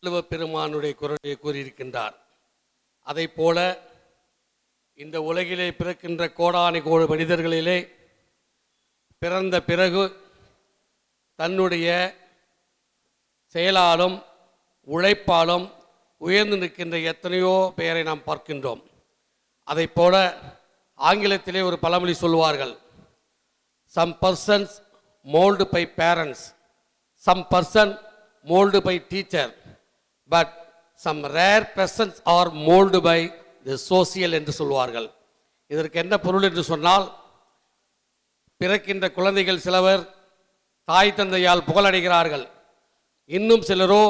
பெருமானுடைய குரலை கூறியிருக்கின்றார். அதை போல இந்த உலகிலே பிறக்கின்ற கோடானி கோடி மனிதர்களிலே பிறந்த பிறகு தன்னுடைய செயலாலும் உழைப்பாலும் உயர்ந்து நிற்கின்ற எத்தனையோ பெயரை நாம் பார்க்கின்றோம். அதை போல ஆங்கிலத்திலே ஒரு பழமொழி சொல்வார்கள், some persons molded by parents, some person molded by teacher, but some rare persons are molded by the social என்று சொல்வார்கள். இதற்கு என்ன பொருள் என்று சொன்னால், பிறக்கின்ற குழந்தைகள் சிலவர் தாய் தந்தையால் புகழடைகிறார்கள், இன்னும் சிலரோ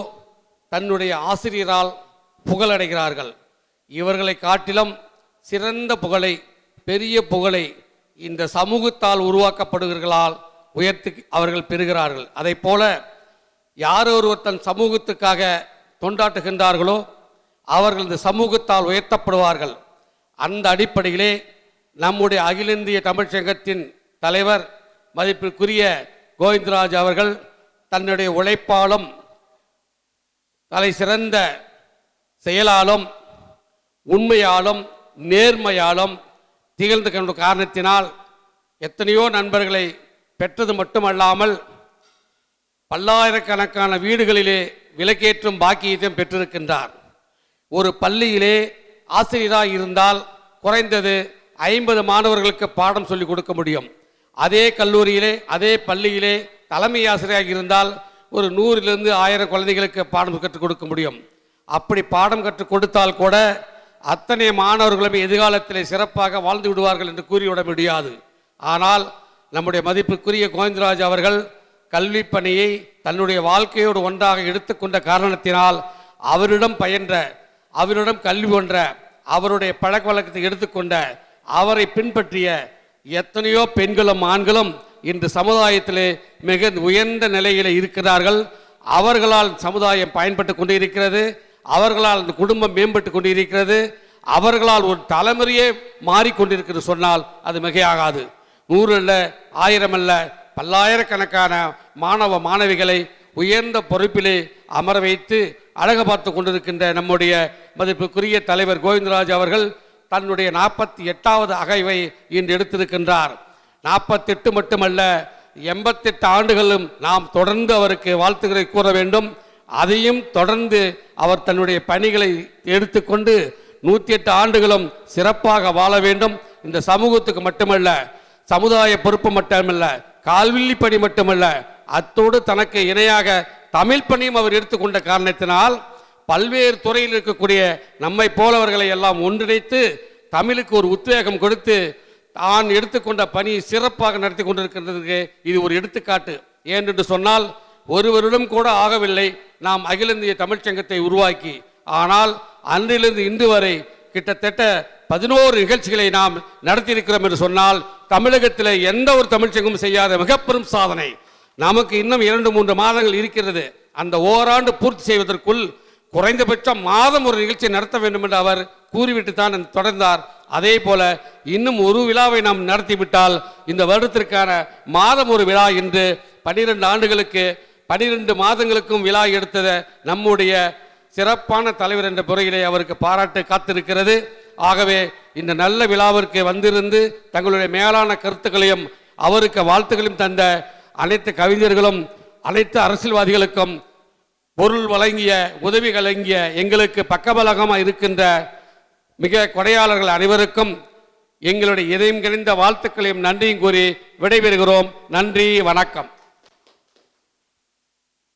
தன்னுடைய ஆசிரியரால் புகழடைகிறார்கள். இவர்களை காட்டிலும் சிறந்த புகழை, பெரிய புகழை இந்த சமூகத்தால் உருவாக்கப்படுகிறார்களால் உயர்த்தி அவர்கள் பெறுகிறார்கள். அதை போல யார் ஒருவர் தன் சமூகத்துக்காக தொண்டாட்டுகின்றார்களோ அவர்கள் இந்த சமூகத்தால் உயர்த்தப்படுவார்கள். அந்த அடிப்படையிலே நம்முடைய அகில இந்திய தமிழ் சங்கத்தின் தலைவர் மதிப்பிற்குரிய கோவிந்தராஜ் அவர்கள் தன்னுடைய உழைப்பாலும் தலை சிறந்த செயலாலும் உண்மையாலும் நேர்மையாலும் திகழ்ந்து கொண்ட காரணத்தினால் எத்தனையோ நண்பர்களை பெற்றது மட்டுமல்லாமல் பல்லாயிரக்கணக்கான வீடுகளிலே விளக்கேற்றும் பாக்கியத்தையும் பெற்றிருக்கின்றார். ஒரு பள்ளியிலே ஆசிரியராக இருந்தால் குறைந்தது 50 மாணவர்களுக்கு பாடம் சொல்லிக் கொடுக்க முடியும். அதே கல்லூரியிலே அதே பள்ளியிலே தலைமை ஆசிரியராக இருந்தால் ஒரு 100லிருந்து 1000 குழந்தைகளுக்கு பாடம் கற்றுக் கொடுக்க முடியும். அப்படி பாடம் கற்றுக் கொடுத்தால் கூட அத்தனை மாணவர்களும் எதிர்காலத்திலே சிறப்பாக வாழ்ந்து விடுவார்கள் என்று கூறிவிட முடியாது. ஆனால் நம்முடைய மதிப்புக்குரிய கோவிந்தராஜ் அவர்கள் கல்வி பணியை தன்னுடைய வாழ்க்கையோடு ஒன்றாக எடுத்துக்கொண்ட காரணத்தினால் அவரிடம் பயின்ற, அவரிடம் கல்வி ஒன்ற, அவருடைய பழக்க வழக்கத்தை எடுத்துக்கொண்ட, அவரை பின்பற்றிய எத்தனையோ பெண்களும் ஆண்களும் இன்று சமுதாயத்திலே மிக உயர்ந்த நிலையில் இருக்கிறார்கள். அவர்களால் சமுதாயம் பயன்பட்டு கொண்டு இருக்கிறது, அவர்களால் அந்த குடும்பம் மேம்பட்டு கொண்டு இருக்கிறது, அவர்களால் ஒரு தலைமுறையே மாறிக்கொண்டிருக்கிறது சொன்னால் அது மிகையாகாது. 100 அல்ல, 1000 அல்ல, பல்லாயிரக்கணக்கான மாணவ மாணவிகளை உயர்ந்த பொறுப்பிலே அமர வைத்து அழகு பார்த்து கொண்டிருக்கின்ற நம்முடைய மதிப்புக்குரிய தலைவர் கோவிந்தராஜ் அவர்கள் தன்னுடைய 48வது அகைவை இன்று எடுத்திருக்கின்றார். 48 மட்டுமல்ல, 88 ஆண்டுகளும் நாம் தொடர்ந்து அவருக்கு வாழ்த்துக்களை கூற வேண்டும். அதையும் தொடர்ந்து அவர் தன்னுடைய பணிகளை எடுத்துக்கொண்டு 108 ஆண்டுகளும் சிறப்பாக வாழ வேண்டும். இந்த சமூகத்துக்கு மட்டுமல்ல, சமுதாய பொறுப்பு மட்டுமல்ல, கால்வில்லி பணி மட்டுமல்ல, அத்தோடு தனக்கு இணையாக தமிழ் பணியும் அவர் எடுத்துக்கொண்ட காரணத்தினால் பல்வேறு துறையில் இருக்கக்கூடிய நம்மை போலவர்களை எல்லாம் ஒன்றிணைத்து தமிழுக்கு ஒரு உத்வேகம் கொடுத்து தான் எடுத்துக்கொண்ட பணி சிறப்பாக நடத்தி கொண்டிருக்கின்றதுக்கு இது ஒரு எடுத்துக்காட்டு. ஏனென்று சொன்னால் ஒருவரிடம் கூட ஆகவில்லை நாம் அகில இந்திய தமிழ்ச்சங்கத்தை உருவாக்கி. ஆனால் அன்றிலிருந்து இன்று வரை கிட்டத்தட்ட 11 நிகழ்ச்சிகளை நாம் நடத்தியிருக்கிறோம் என்று சொன்னால் தமிழகத்தில் எந்த ஒரு தமிழ்ச்சங்கமும் செய்யாத மிகப்பெரும் சாதனை. நமக்கு இன்னும் 2-3 மாதங்கள் இருக்கிறது. அந்த ஓராண்டு பூர்த்தி செய்வதற்குள் குறைந்தபட்சம் மாதம் ஒரு நிகழ்ச்சியை நடத்த வேண்டும் என்று அவர் கூறிவிட்டு தான் தொடர்ந்தார். அதே போல இன்னும் ஒரு விழாவை நாம் நடத்திவிட்டால் இந்த வருடத்திற்கான மாதம் ஒரு விழா என்று 12 ஆண்டுகளுக்கு 12 மாதங்களுக்கும் விழா எடுத்தத நம்முடைய சிறப்பான தலைவர் என்ற முறையிலே அவருக்கு பாராட்டு காத்திருக்கிறது. ஆகவே இந்த நல்ல விழாவிற்கு வந்திருந்து தங்களுடைய மேலான கருத்துக்களையும் அவருக்கு வாழ்த்துக்களையும் தந்த அனைத்து கவிஞர்களும் அனைத்து அரசியல்வாதிகளுக்கும் பொருள் வழங்கிய உதவி வழங்கிய எங்களுக்கு பக்கபலகமாக இருக்கின்ற மிக கொடையாளர்கள் அனைவருக்கும் எங்களுடைய இதயம் கிழிந்த வாழ்த்துக்களையும் நன்றியும் கூறி விடைபெறுகிறோம். நன்றி, வணக்கம்.